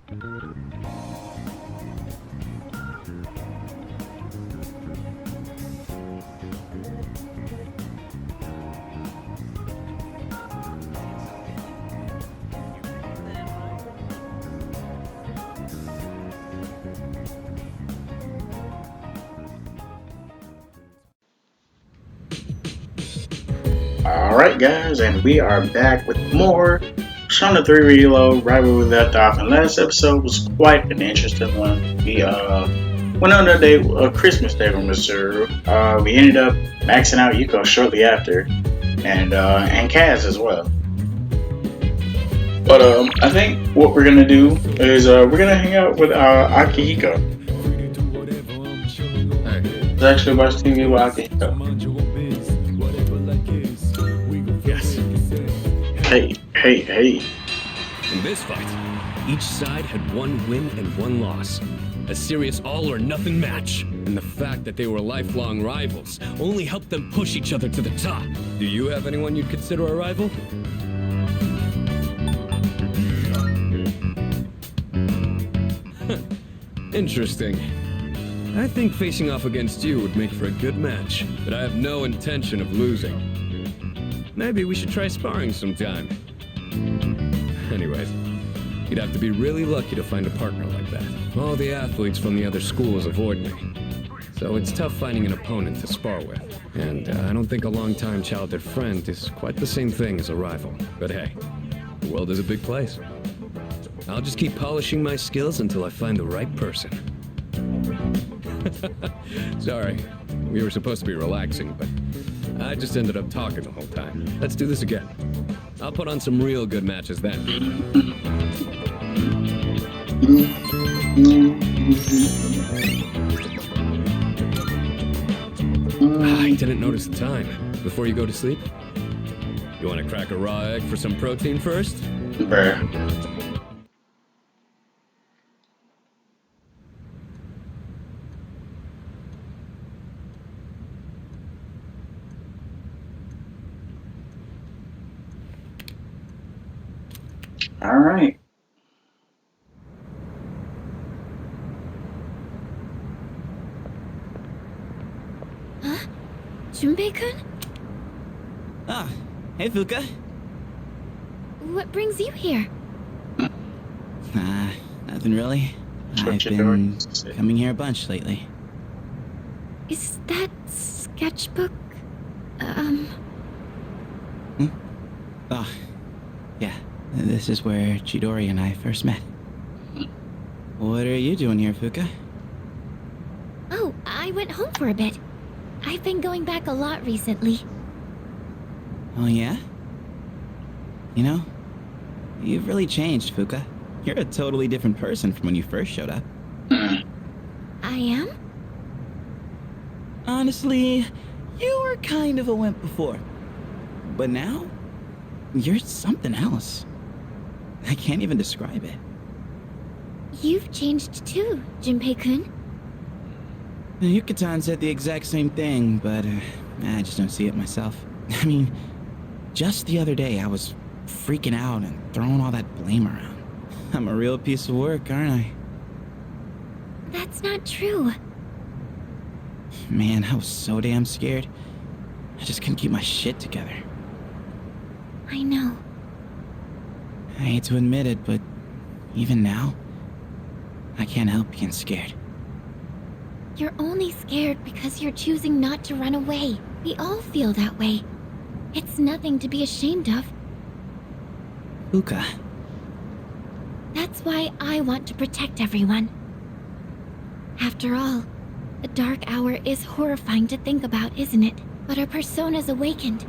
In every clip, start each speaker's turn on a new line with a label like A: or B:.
A: Alright guys, and we are back with more Persona 3 Reload, right where we left off. And last episode was quite an interesting one. We went on a Christmas day with Mitsuru. We ended up maxing out Yuko shortly after, and Kaz as well. But I think what we're gonna do is we're gonna hang out with Akihiko. Let's actually watch TV with Akihiko. Hey.
B: In this fight, each side had one win and one loss. A serious all-or-nothing match. And the fact that they were lifelong rivals only helped them push each other to the top. Do you have anyone you'd consider a rival? Interesting. I think facing off against you would make for a good match, but I have no intention of losing. Maybe we should try sparring sometime. Anyways, you'd have to be really lucky to find a partner like that. All the athletes from the other schools avoid me. So it's tough finding an opponent to spar with. And I don't think a long-time childhood friend is quite the same thing as a rival. But hey, the world is a big place. I'll just keep polishing my skills until I find the right person. Sorry, we were supposed to be relaxing, but I just ended up talking the whole time. Let's do this again. I'll put on some real good matches then. I didn't notice the time. Before you go to sleep? You want to crack a raw egg for some protein first?
A: Bruh. Alright.
C: Huh? Junpei-kun?
D: Ah, hey Fuka.
C: What brings you here?
D: Nothing really. I've been coming here a bunch lately.
C: Is that sketchbook,
D: Oh, yeah. This is where Chidori and I first met. What are you doing here, Fuka?
C: Oh, I went home for a bit. I've been going back a lot recently.
D: Oh, yeah? You know, you've really changed, Fuka. You're a totally different person from when you first showed up.
C: I am?
D: Honestly, you were kind of a wimp before. But now, you're something else. I can't even describe it.
C: You've changed too, Junpei-kun.
D: Yuka-tan said the exact same thing, but I just don't see it myself. I mean, just the other day I was freaking out and throwing all that blame around. I'm a real piece of work, aren't I?
C: That's not true.
D: Man, I was so damn scared. I just couldn't keep my shit together.
C: I know.
D: I hate to admit it, but even now, I can't help being scared.
C: You're only scared because you're choosing not to run away. We all feel that way. It's nothing to be ashamed of.
D: Fuka.
C: That's why I want to protect everyone. After all, the dark hour is horrifying to think about, isn't it? But our persona's awakened,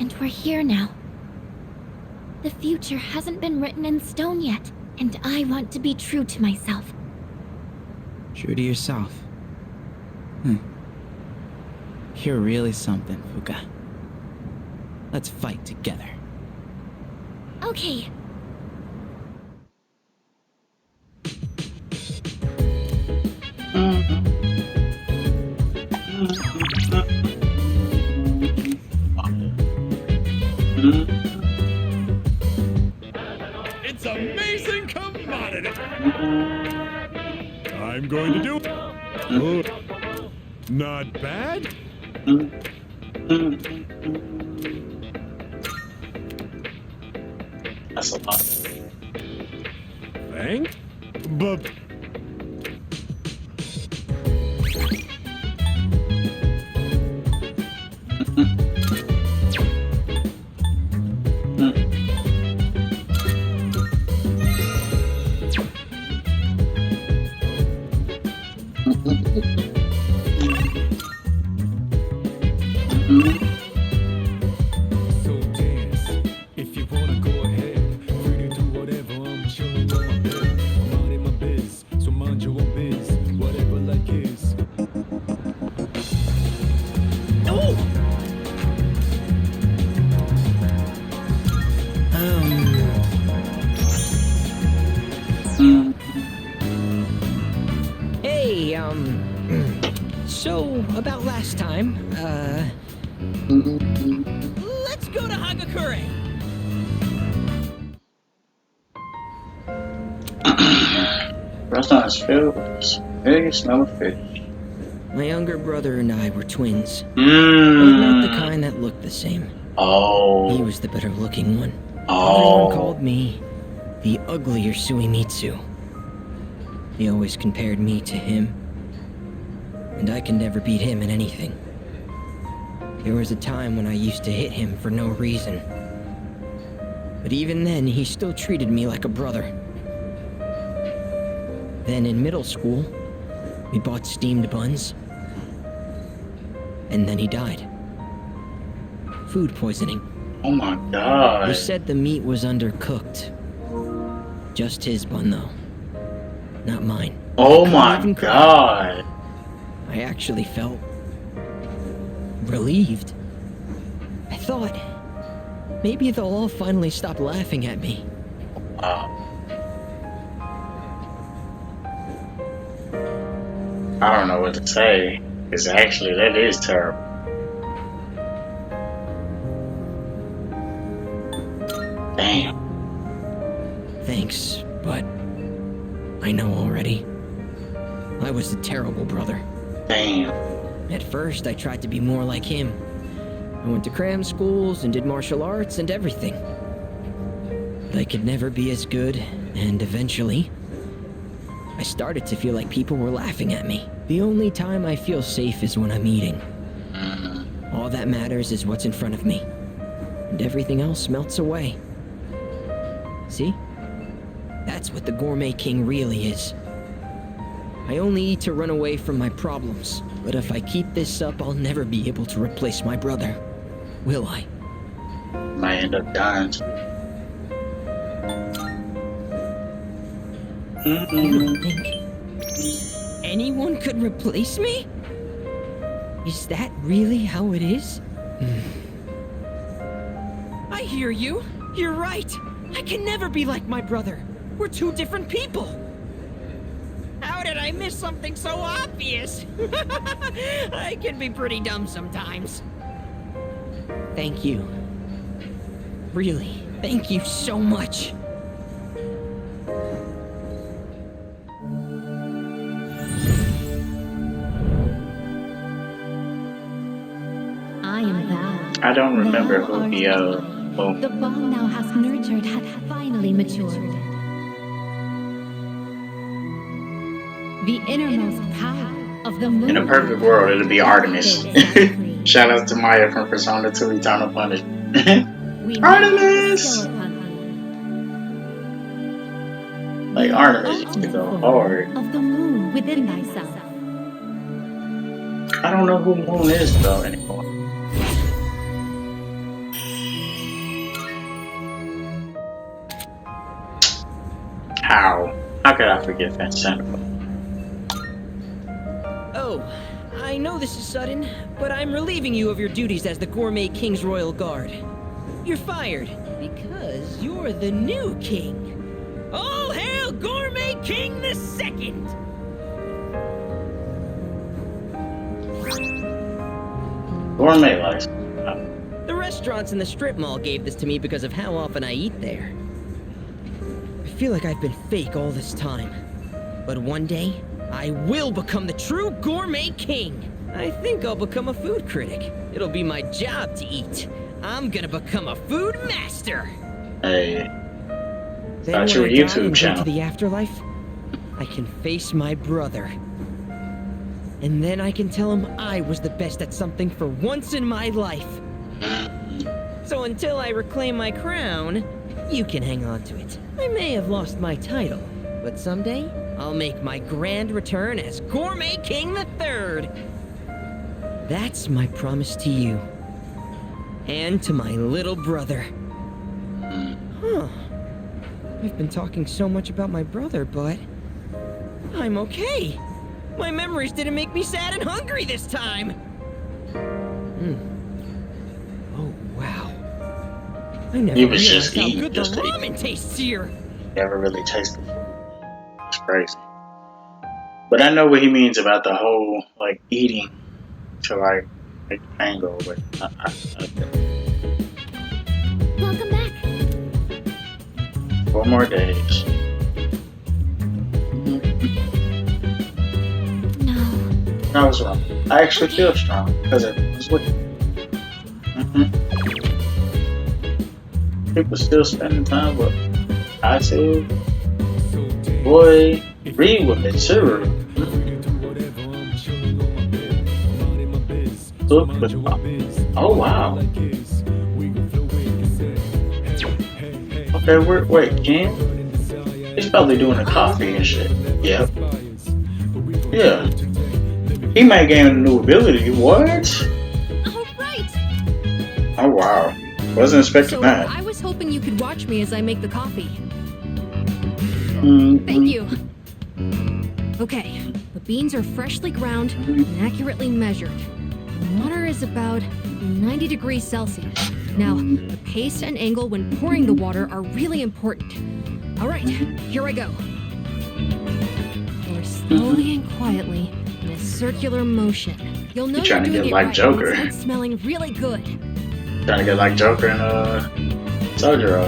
C: and we're here now. The future hasn't been written in stone yet, and I want to be true to myself.
D: True to yourself. You're really something, Fuka. Let's fight together.
C: Okay.
B: It's amazing commodity! I'm going to do it. Good. Not bad.
A: That's a lot.
B: Thank. But. So dance, if you wanna go ahead, free to do whatever. I'm chilling on my bed, I'm out in my biz, so mind your own biz, whatever like is. Oh!
E: Hey, so about last time, let's go to Hagakure.
A: Restaurant is filled with this big smell of fish.
E: My younger brother and I were twins, but not the
A: Mmm.
E: kind that looked the same. He
A: Oh.
E: was the better looking one. Everyone
A: Oh.
E: called me the uglier Suimitsu. They always compared me to him, and I can never beat him in anything. There was a time when I used to hit him for no reason. But even then, he still treated me like a brother. Then in middle school, we bought steamed buns. And then he died. Food poisoning.
A: Oh my
E: They
A: god.
E: said the meat was undercooked. Just his bun, though. Not mine.
A: Oh
E: I
A: my
E: couldn't even cry.
A: god.
E: I actually felt relieved. I thought maybe they'll all finally stop laughing at me.
A: Wow. I don't know what to say. Because actually, that is terrible. Damn.
E: Thanks, but I know already. I was a terrible brother.
A: Damn.
E: At first, I tried to be more like him. I went to cram schools and did martial arts and everything. But I could never be as good, and eventually, I started to feel like people were laughing at me. The only time I feel safe is when I'm eating. All that matters is what's in front of me, and everything else melts away. See? That's what the Gourmet King really is. I only eat to run away from my problems, but if I keep this up, I'll never be able to replace my brother. Will I?
A: Might end up dying.
E: You don't think anyone could replace me? Is that really how it is? I hear you. You're right. I can never be like my brother. We're two different people. How did I miss something so obvious? I can be pretty dumb sometimes. Thank you. Really, thank you so much.
C: I am Val.
A: I don't remember
C: Thou
A: who
C: art
A: the
C: mine. The bond thou hast nurtured hath finally matured. The innermost power of the moon.
A: in a perfect world, it'd be Artemis. Shout out to Maya from Persona 2 Eternal Punishment.
C: We
A: Artemis!
C: bestow upon thee
A: Like
C: the
A: Artemis used to
C: ultimate
A: go
C: form
A: hard.
C: of the moon within thyself.
A: I don't know who Moon is though anymore. How? How could I forget that sentiment?
E: Oh, I know this is sudden, but I'm relieving you of your duties as the Gourmet King's Royal Guard. You're fired, because you're the new king. All hail Gourmet King the Second!
A: Gourmet life.
E: The restaurants in the strip mall gave this to me because of how often I eat there. I feel like I've been fake all this time. But one day, I will become the true gourmet king. I think I'll become a food critic. It'll be my job to eat. I'm gonna become a food master.
A: Hey,
E: Then
A: got
E: when
A: your
E: I die
A: YouTube
E: and go
A: channel.
E: to the afterlife, I can face my brother. And then I can tell him I was the best at something for once in my life. So until I reclaim my crown, you can hang on to it. I may have lost my title, but someday I'll make my grand return as Gourmet King III. That's my promise to you. And to my little brother. Huh. I've been talking so much about my brother, but I'm okay. My memories didn't make me sad and hungry this time. Oh, wow. I never
A: He was
E: realized
A: just
E: how
A: eating,
E: good
A: just
E: the
A: eating.
E: ramen tastes here.
A: Never really tasted it. It's crazy. But I know what he means about the whole like eating to like angle. But okay.
C: Welcome back.
A: 4 more days.
C: No.
A: I was wrong. I actually feel strong because I was with you. People still spending time, but I too. Boy, read with me too. Look with oh wow. Okay, wait, Ken? He's probably doing the coffee and shit. Yep. Yeah. He might gain a new ability. What?
F: Oh, right.
A: Oh wow. Wasn't expecting
F: So
A: that.
F: I was hoping you could watch me as I make the coffee.
A: Mhm.
F: Thank you. Okay, the beans are freshly ground and accurately measured. The water is about 90 degrees Celsius. Now, the pace and angle when pouring the water are really important. All right, here I go. Pour slowly and quietly in a circular motion. You'll know
A: You trying to
F: you're
A: get
F: doing it
A: like
F: right
A: Joker.
F: when it's smelling really good.
A: Trying to get like Joker and Soldier.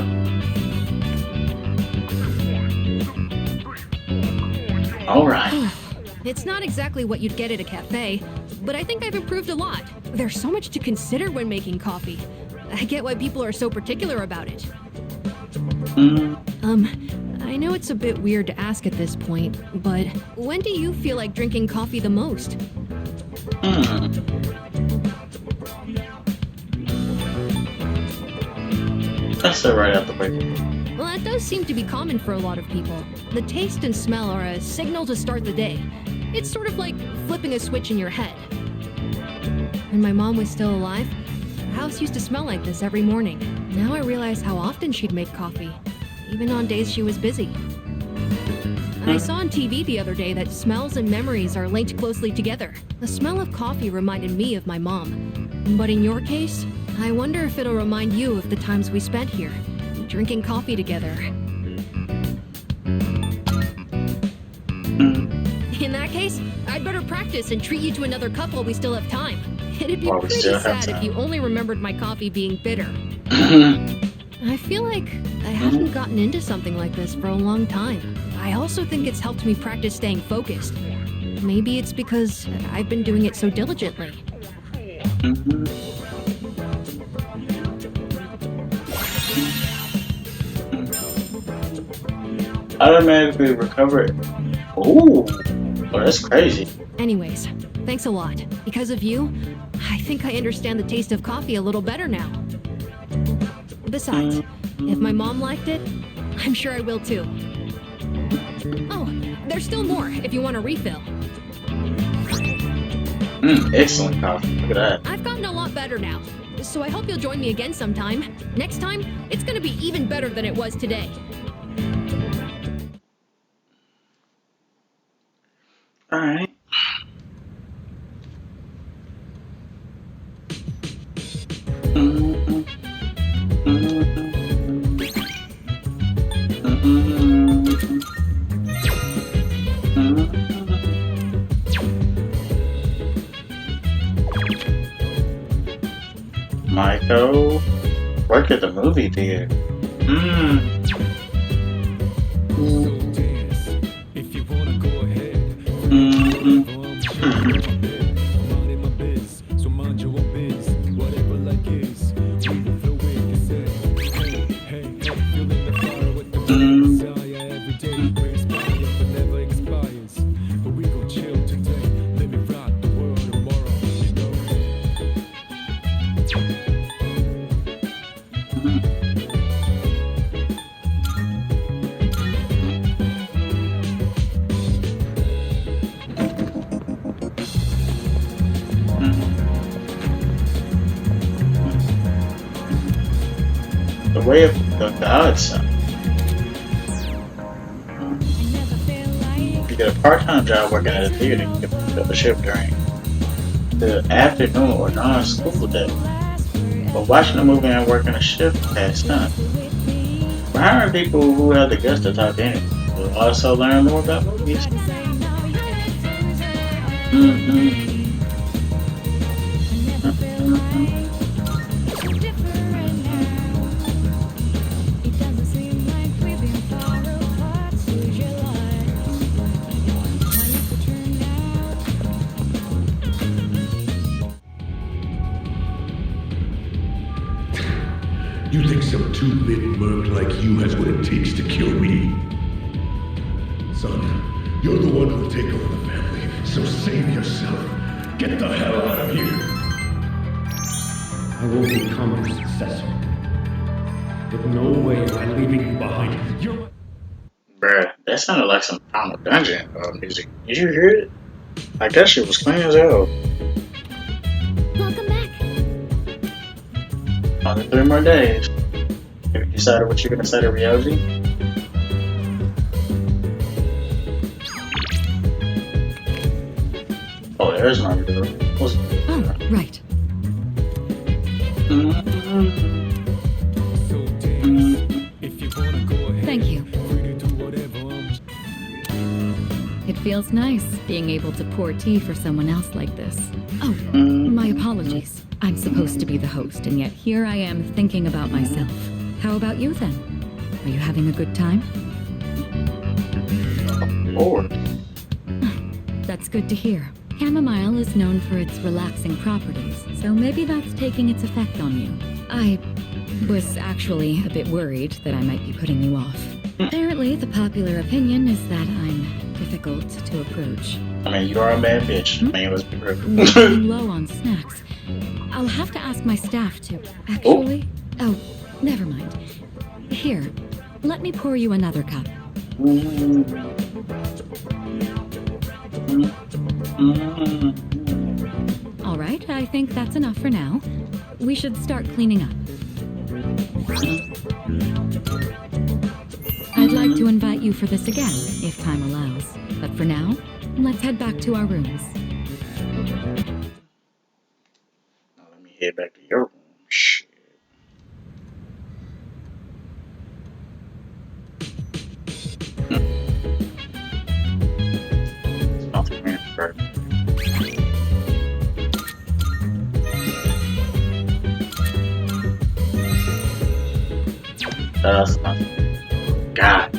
A: Alright.
F: It's not exactly what you'd get at a cafe, but I think I've improved a lot. There's so much to consider when making coffee. I get why people are so particular about it. I know it's a bit weird to ask at this point, but when do you feel like drinking coffee the most?
A: That's it right out the way.
F: Well, that does seem to be common for a lot of people. The taste and smell are a signal to start the day. It's sort of like flipping a switch in your head. When my mom was still alive, the house used to smell like this every morning. Now I realize how often she'd make coffee, even on days she was busy. I saw on TV the other day that smells and memories are linked closely together. The smell of coffee reminded me of my mom. But in your case, I wonder if it'll remind you of the times we spent here, drinking coffee together. In that case, I'd better practice and treat you to another cup while we still have time. It'd be
A: While we
F: pretty
A: still have
F: sad if
A: time.
F: you only remembered my coffee being bitter. I feel like I haven't gotten into something like this for a long time. I also think it's helped me practice staying focused. Maybe it's because I've been doing it so diligently.
A: Automatically recover it. Ooh. Oh, that's crazy.
F: Anyways, thanks a lot. Because of you, I think I understand the taste of coffee a little better now. Besides, if my mom liked it, I'm sure I will too. Oh, there's still more if you want a refill.
A: Excellent coffee. Look at that.
F: I've gotten a lot better now, so I hope you'll join me again sometime. Next time, it's gonna be even better than it was today.
A: Alright. Michael, work at the movie theater. Mhm. The way of the gods. You get a part-time job working at a theater, you can pick up a shift during the afternoon or non-school day. But watching a movie and working a shift past time. We're hiring people who have the guts to talk anyway. We'll also learn more about movies.
G: You think some two-bit merc like you has what it takes to kill me? Son, you're the one who'll take over the family, so save yourself. Get the hell out of here!
H: I will become your successor. But no way am I leaving you behind. You're...
A: Bruh, that sounded like some Final Dungeon music. Did you hear it? Like that shit was clean as hell.
C: Welcome back.
A: Only 3 more days. Have you decided what you're gonna say to Ryoji? Oh, there's my girl. What's
I: Oh, right. Thank you. It feels nice being able to pour tea for someone else like this. Oh, my apologies. I'm supposed to be the host, and yet here I am thinking about myself. How about you then? Are you having a good time?
A: Lord.
I: That's good to hear. Chamomile is known for its relaxing properties, so maybe that's taking its effect on you. I was actually a bit worried that I might be putting you off. Apparently, the popular opinion is that I'm difficult to approach.
A: I mean, you are a bad bitch. I mean, let's be real.
I: We're running low on snacks. I'll have to ask my staff to... Actually... Oh, never mind. Here, let me pour you another cup. All right, I think that's enough for now. We should start cleaning up. I'd like to invite you for this again, if time allows. But for now, let's head back to our rooms.
A: Now let me head back to your room. Shit. Something in first. That's not. God.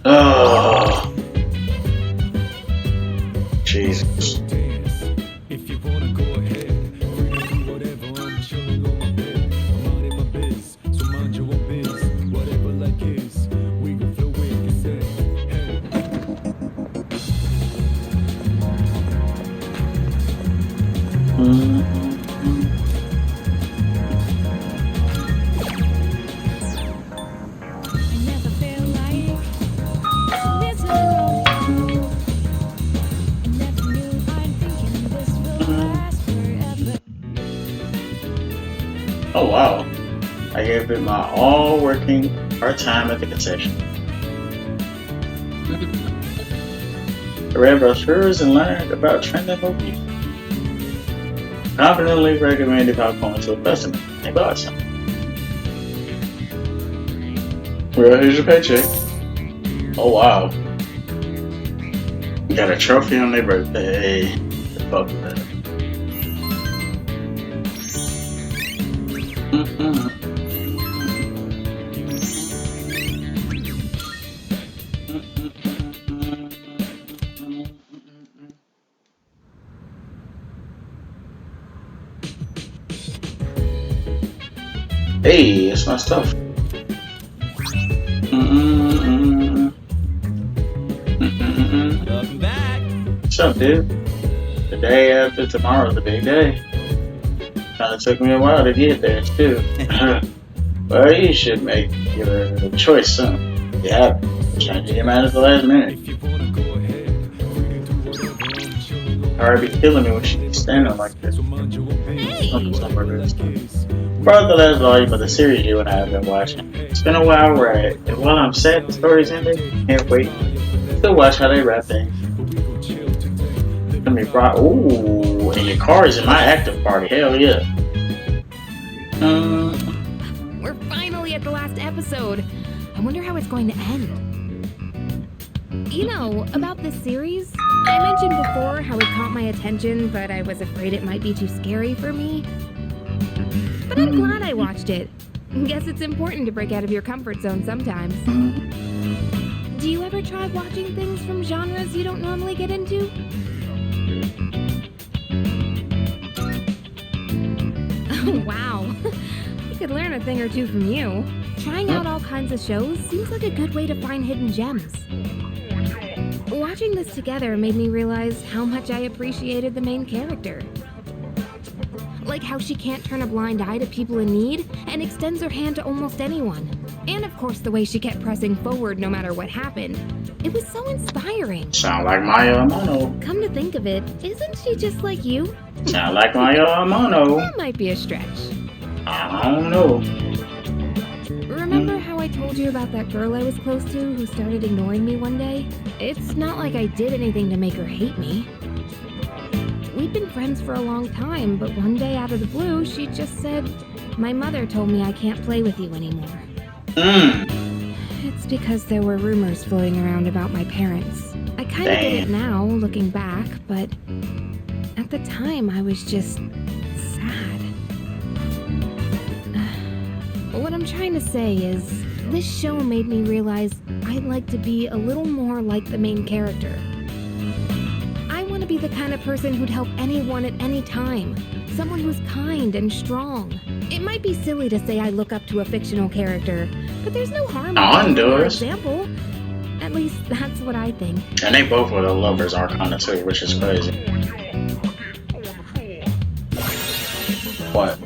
A: Oh. Jesus.
H: If you wanna go ahead, we can do whatever. I'm chilling on my bed. I'm minding my biz, so mind your own biz. Whatever like is, we can flow with you say.
A: Oh wow. I gave it my all working part-time at the concession. I read brochures and learned about trending movies. Confidently recommended popcorn to a customer. They bought some. Well, here's your paycheck. Oh wow. You got a trophy on their birthday. The fuck with that. Hey, it's my stuff.
D: Welcome back.
A: What's up, dude? The day after tomorrow's a big day. Kinda took me a while to get there, too. Well, you should make your choice soon. Yeah, change your mind at the last minute. Alright, be killing me when she's standing like this. Brought the last volume of the series you and I have been watching. It's been a while, right? And while I'm sad the story's ending, can't wait to watch how they wrap things. Let me brought. Ooh, and your car is in my active party. Hell yeah.
F: We're finally at the last episode. I wonder how it's going to end. You know, about this series, I mentioned before how it caught my attention, but I was afraid it might be too scary for me. But I'm glad I watched it. Guess it's important to break out of your comfort zone sometimes. Do you ever try watching things from genres you don't normally get into? Oh, wow. I could learn a thing or two from you. Trying out all kinds of shows seems like a good way to find hidden gems. Watching this together made me realize how much I appreciated the main character. Like how she can't turn a blind eye to people in need and extends her hand to almost anyone. And of course the way she kept pressing forward no matter what happened. It was so inspiring.
A: Sound like Maya Amano.
F: Come to think of it, isn't she just like you?
A: Sound like Maya Amano.
F: That might be a stretch.
A: I don't know.
F: Remember how I told you about that girl I was close to who started ignoring me one day? It's not like I did anything to make her hate me. We'd been friends for a long time, but one day out of the blue, she just said, "My mother told me I can't play with you anymore." It's because there were rumors floating around about my parents. I kind of get it now, looking back, but at the time I was just sad. What I'm trying to say is, this show made me realize I'd like to be a little more like the main character. I want to be the kind of person who'd help anyone at any time. Someone who's kind and strong. It might be silly to say I look up to a fictional character, but there's no harm in for example. At least that's what I think.
A: And they both were the lovers arcana too, which is crazy. What?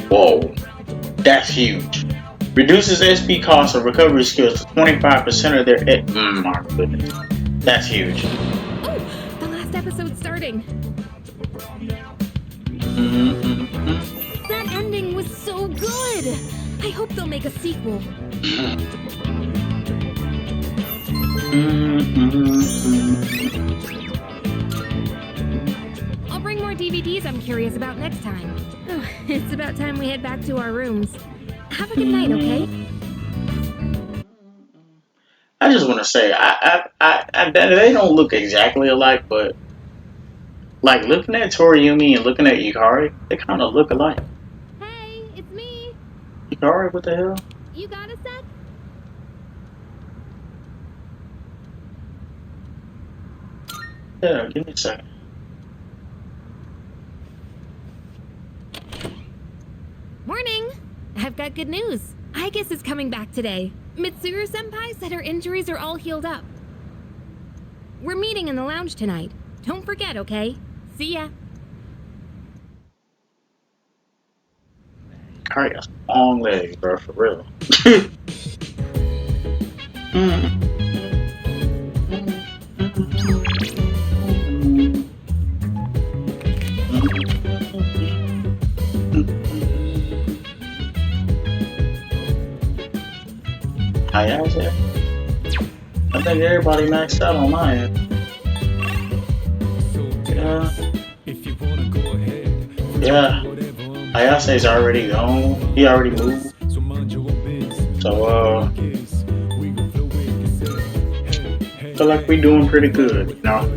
A: Whoa, that's huge. Reduces SP costs of recovery skills to 25% of their my goodness. That's huge.
F: Oh, the last episode's starting. That ending was so good. I hope they'll make a sequel. I'll bring more DVDs I'm curious about next time. Oh, it's about time we head back to our rooms. Have a good night, okay?
A: I just want to say, they don't look exactly alike, but like looking at Toriumi and looking at Yukari, they kind of look alike.
F: Hey, it's me.
A: Yukari, what the hell?
F: You got a sec?
A: Yeah, give me a second.
F: Morning! I've got good news. Aigis is coming back today. Mitsuru-senpai said her injuries are all healed up. We're meeting in the lounge tonight. Don't forget, okay? See ya.
A: Yukari got long legs, bro, for real. Ayase? I think everybody maxed out on my end. Yeah. Ayase's already gone. He already moved. So, feel like we doing pretty good, you know?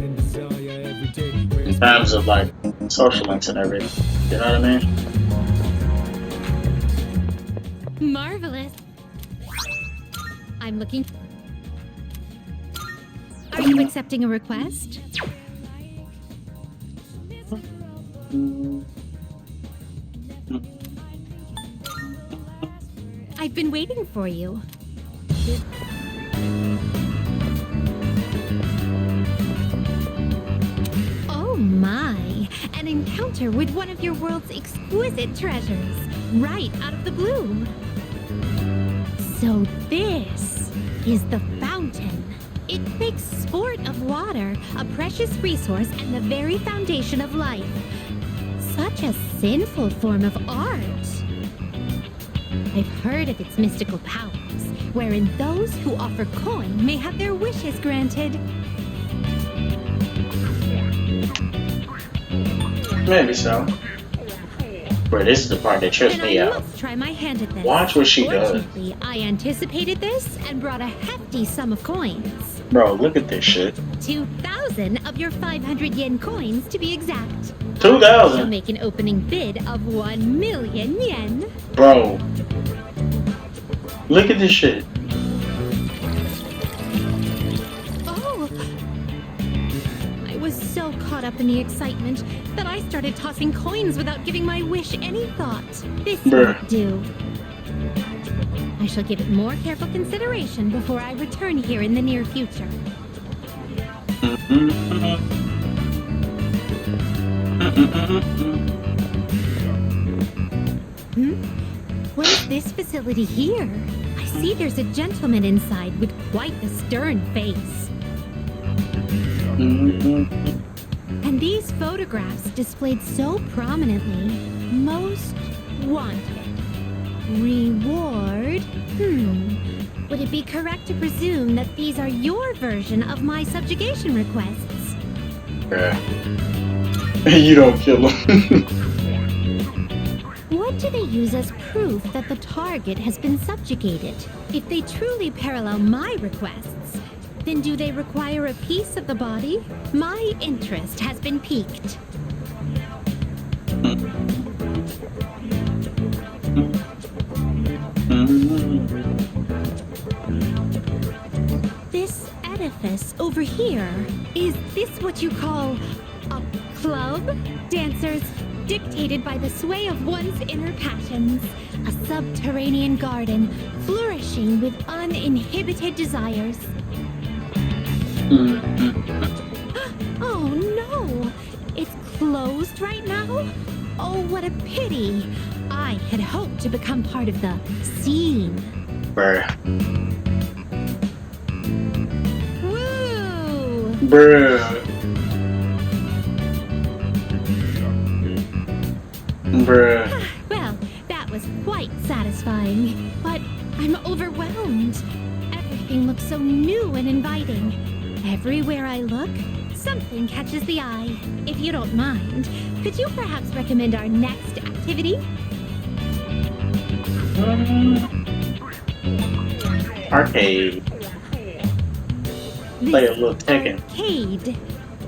A: In terms of, like, social links and everything. You know what I mean?
C: Marvelous. I'm looking. Are you accepting a request? I've been waiting for you. Oh my! An encounter with one of your world's exquisite treasures, right out of the blue. So this is the fountain. It makes sport of water, a precious resource and the very foundation of life. Such a sinful form of art. I've heard of its mystical powers, wherein those who offer coin may have their wishes granted.
A: Maybe so. Bro, this is the part that trips
C: Then
A: me
C: I
A: out.
C: must try my hand at this.
A: Watch what she does.
C: Fortunately, I anticipated this and brought a hefty sum of coins.
A: Bro, look at this shit.
C: 2,000 of your 500 yen coins to be exact. She'll
A: 2,000?
C: make an opening bid of 1 million yen.
A: Bro. Look at this shit.
C: Oh! I was so caught up in the excitement that I started tossing coins without giving my wish any thought. This
A: Bruh.
C: won't do. I shall give it more careful consideration before I return here in the near future. What is this facility here? I see there's a gentleman inside with quite the stern face. And these photographs displayed so prominently. Most wanted. Reward? Would it be correct to presume that these are your version of my subjugation requests?
A: You don't kill him.
C: What do they use as proof that the target has been subjugated? If they truly parallel my requests, then do they require a piece of the body? My interest has been piqued. This edifice over here, is this what you call a club? Dancers dictated by the sway of one's inner passions. A subterranean garden flourishing with uninhibited desires. Oh no! It's closed right now? Oh, what a pity. I had hoped to become part of the scene.
A: Bruh.
C: Woo!
A: Bruh. Bruh.
C: Well, that was quite satisfying. But I'm overwhelmed. Everything looks so new and inviting. Everywhere I look, something catches the eye. If you don't mind, could you perhaps recommend our next activity?
A: Arcade. Play a little Tekken.
C: Arcade.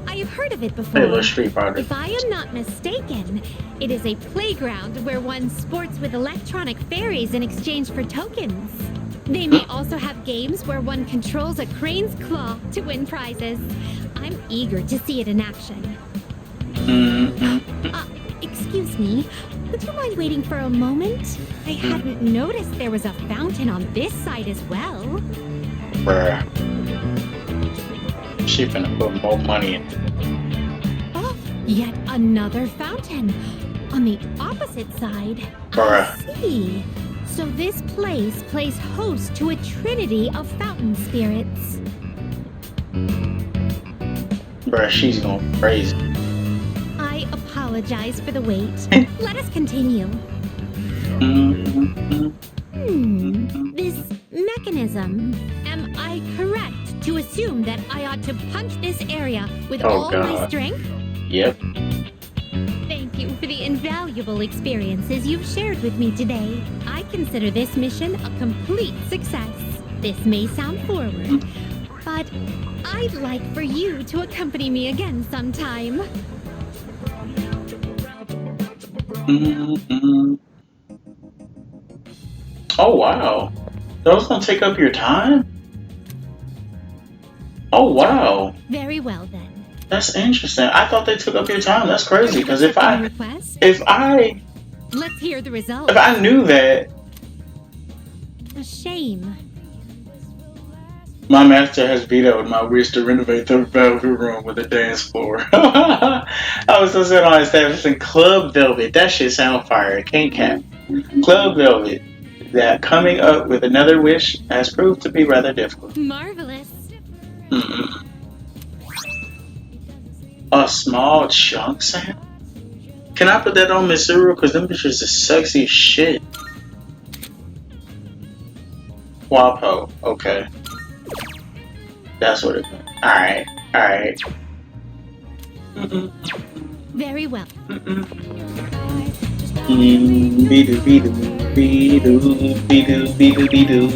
C: I have heard of it before.
A: Play a little Street Fighter.
C: If I am not mistaken, it is a playground where one sports with electronic fairies in exchange for tokens. They may also have games where one controls a crane's claw to win prizes. I'm eager to see it in action. Excuse me, would you mind waiting for a moment? I hadn't noticed there was a fountain on this side as well.
A: Bruh. She finna put more money in.
C: Oh, yet another fountain. On the opposite side.
A: Bruh.
C: I see. So this place plays host to a trinity of fountain spirits.
A: Bruh, she's going crazy.
C: I apologize for the wait. Let us continue. This mechanism. Am I correct to assume that I ought to punch this area with all my strength?
A: Yep.
C: Thank you for the invaluable experiences you've shared with me today. I consider this mission a complete success. This may sound forward, but I'd like for you to accompany me again sometime.
A: Oh, wow. That was gonna take up your time? Oh, wow.
C: Very well then.
A: That's interesting. I thought they took up your time. That's crazy. Because
C: Request?
A: if I
C: Let's hear the results.
A: if I knew that
C: A shame.
A: my master has vetoed my wish to renovate the velvet room with a dance floor. I was so set on establishing Club Velvet. That shit sound fire. Can't cap. Club Velvet. That coming up with another wish has proved to be rather difficult.
C: Marvelous.
A: Mm-mm. A small chunk sound? Can I put that on Mitsuru? Because them bitches is sexy as shit. Wapo. Okay. That's what it meant. Alright. Alright.
C: Very well.
A: Be-do, be-do, be-do, be-do, be-do, be-do.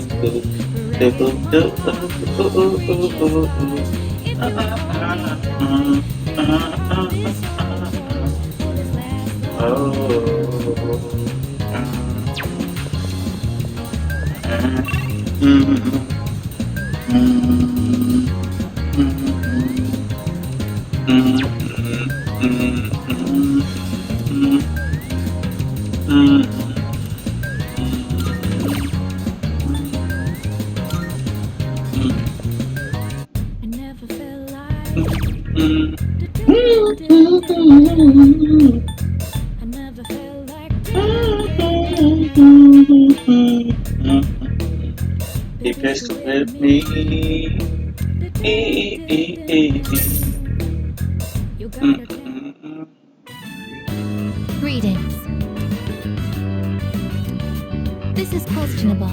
C: I never felt like. I never felt like.
A: He pistol with me.
C: You gotta Greetings. This is questionable.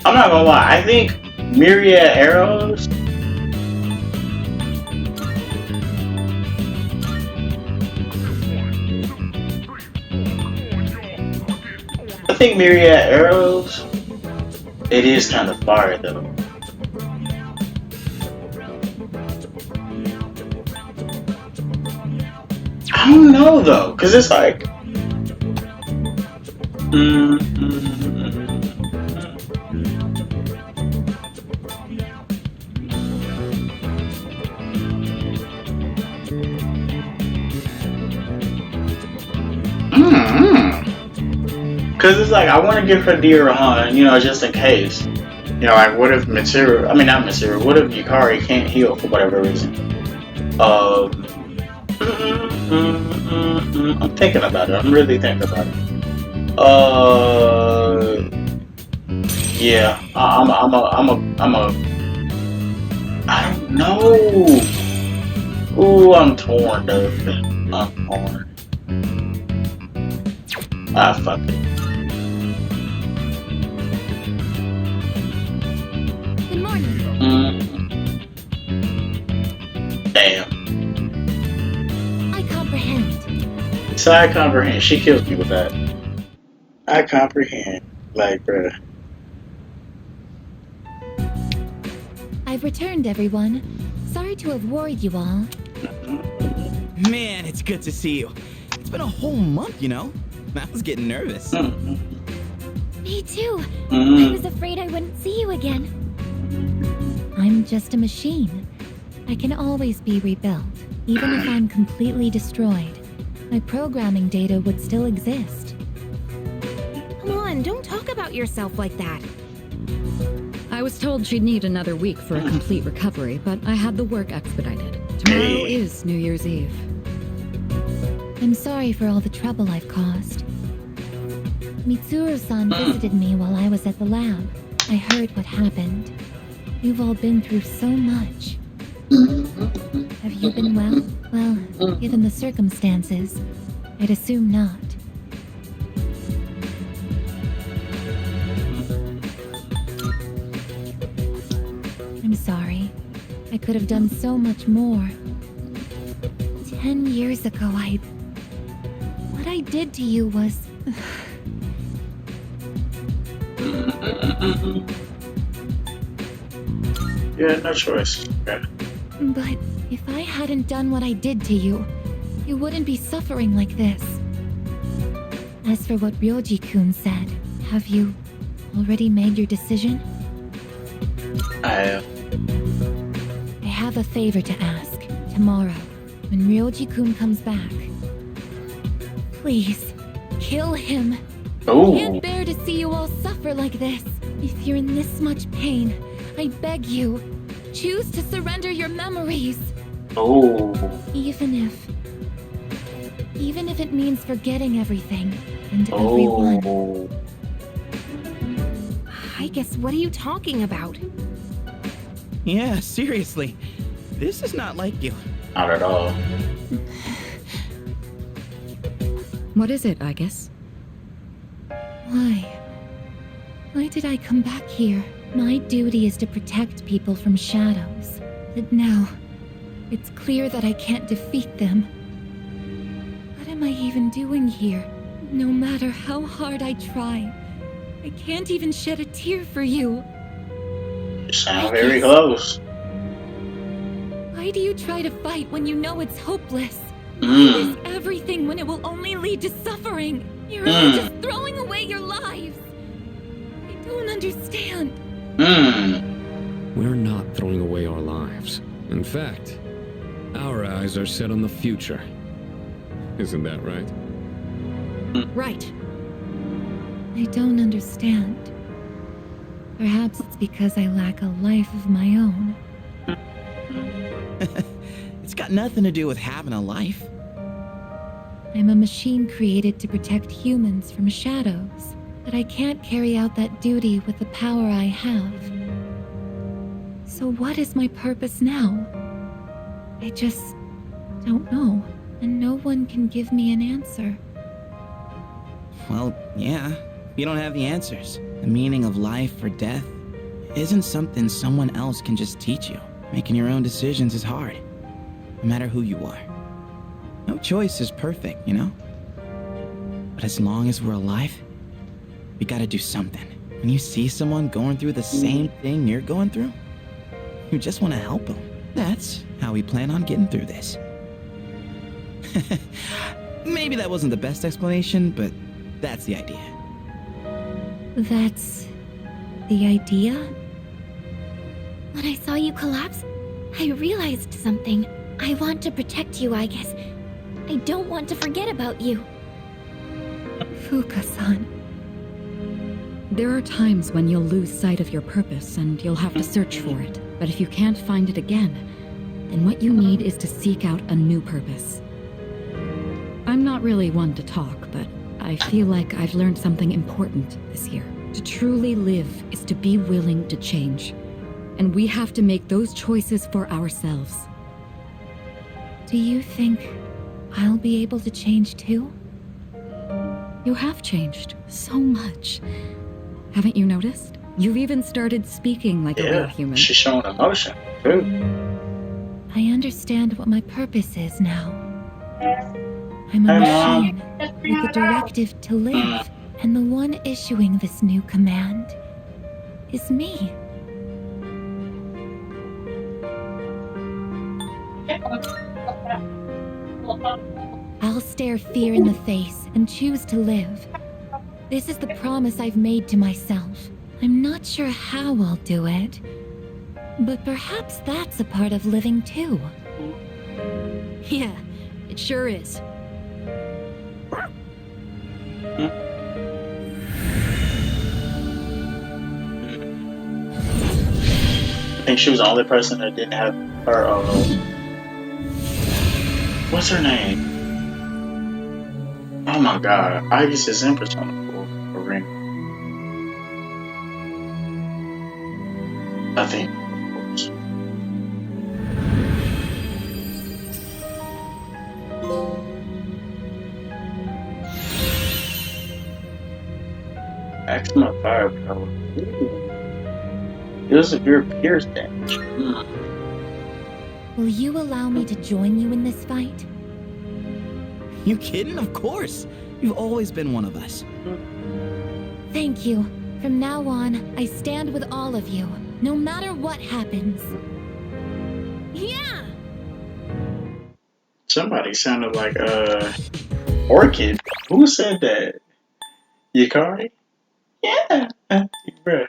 A: I'm not gonna lie, I think Myriad Arrows it is kind of fire though. I don't know though, cause it's like Cause it's like I want to give her dear Rahan, you know, just in case. You know, like what if Mitsuru? I mean, not Mitsuru. What if Yukari can't heal for whatever reason? I'm thinking about it. I'm really thinking about it. Yeah. I don't know. Ooh, I'm torn, dude. I'm torn. Ah, fuck it.
C: Good morning.
A: Damn.
C: I comprehend.
A: So I comprehend. She kills me with that. I comprehend. Like, bruh.
C: I've returned, everyone. Sorry to have worried you all.
D: Man, it's good to see you. It's been a whole month, you know? I was getting nervous.
C: Me too. I was afraid I wouldn't see you again. I'm just a machine. I can always be rebuilt, even if I'm completely destroyed. My programming data would still exist.
J: Come on, don't talk about yourself like that.
I: I was told she'd need another week for a complete recovery, but I had the work expedited. Tomorrow is New Year's Eve.
C: I'm sorry for all the trouble I've caused. Mitsuru-san visited me while I was at the lab. I heard what happened. You've all been through so much. Have you been well? Well, given the circumstances, I'd assume not. I'm sorry. I could have done so much more. 10 years ago, what I did to you was...
A: You had no choice. Okay.
C: But if I hadn't done what I did to you, you wouldn't be suffering like this. As for what Ryoji-kun said, have you already made your decision?
A: I
C: I have a favor to ask. Tomorrow, when Ryoji-kun comes back, please, kill him. I can't bear to see you all suffer like this. If you're in this much pain, I beg you, choose to surrender your memories. Even if it means forgetting everything and everyone.
J: I guess, what are you talking about?
D: Yeah, seriously. This is not like you.
A: Not at all.
I: What is it, Aigis?
C: Why? Why did I come back here? My duty is to protect people from shadows. But now, it's clear that I can't defeat them. What am I even doing here? No matter how hard I try, I can't even shed a tear for you.
A: You sound very close.
C: Why do you try to fight when you know it's hopeless? Why risk everything when it will only lead to suffering? You're all just throwing away your lives. I don't understand.
B: We're not throwing away our lives. In fact, our eyes are set on the future. Isn't that right?
F: Right.
C: I don't understand. Perhaps it's because I lack a life of my own.
D: It's got nothing to do with having a life.
C: I'm a machine created to protect humans from shadows, but I can't carry out that duty with the power I have. So what is my purpose now? I just don't know, and no one can give me an answer.
D: Well, yeah. You don't have the answers. The meaning of life or death isn't something someone else can just teach you. Making your own decisions is hard, no matter who you are. No choice is perfect, you know? But as long as we're alive, we gotta do something. When you see someone going through the same thing you're going through, you just want to help them. That's how we plan on getting through this. Maybe that wasn't the best explanation, but that's the idea.
C: That's the idea? When I saw you collapse, I realized something. I want to protect you, I guess. I don't want to forget about you. Fuka-san.
I: There are times when you'll lose sight of your purpose and you'll have to search for it. But if you can't find it again, then what you need is to seek out a new purpose. I'm not really one to talk, but I feel like I've learned something important this year. To truly live is to be willing to change. And we have to make those choices for ourselves.
C: Do you think I'll be able to change too?
I: You have changed so much. Haven't you noticed? You've even started speaking like a real human.
A: She's showing emotion, too.
C: I understand what my purpose is now. I'm a machine with a directive to live, and the one issuing this new command is me. I'll stare fear in the face and choose to live. This is the promise I've made to myself. I'm not sure how I'll do it, but perhaps that's a part of living too.
F: Yeah, it sure is.
A: I think she was the only person that didn't have her. What's her name? Oh my god, Aigis is in Persona 4 for Ring. I think. Maximum firepower. Deals severe pierce damage.
C: Will you allow me to join you in this fight?
D: You kidding? Of course. You've always been one of us.
C: Thank you. From now on, I stand with all of you. no matter what happens.
J: Yeah!
A: Somebody sounded like Orchid. Who said that? Yukari? Yeah. Bruh.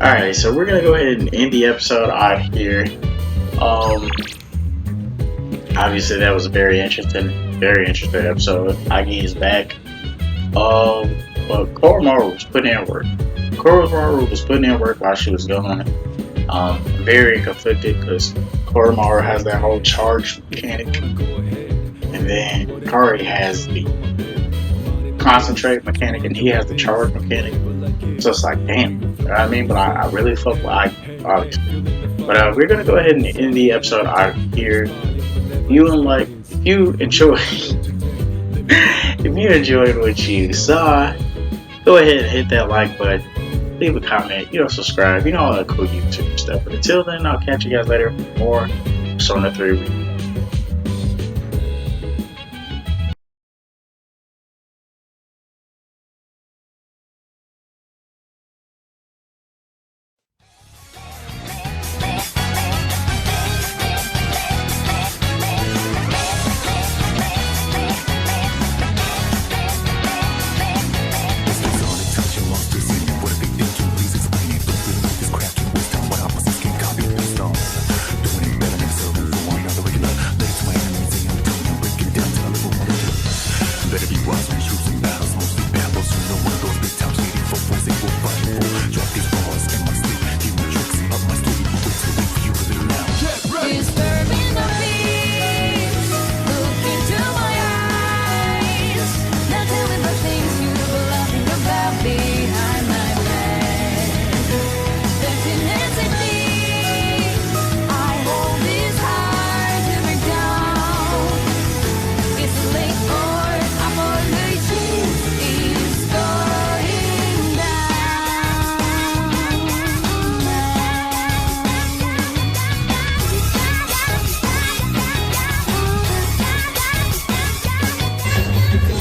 A: Alright, so we're gonna go ahead and end the episode out here. Obviously that was a very interesting episode. Aigis is back. But Koromaru was putting in work. Koromaru was putting in work while she was gone. Very conflicted because Koromaru has that whole charge mechanic, and then Kari has the concentrate mechanic, and he has the charge mechanic. So it's like, damn, you know what I mean? But I really fuck with Aigis, obviously. But we're gonna go ahead and end the episode out here. If you enjoyed what you saw, go ahead and hit that like button, leave a comment, subscribe, all that cool YouTube stuff. But until then, I'll catch you guys later for more Persona 3 Remake.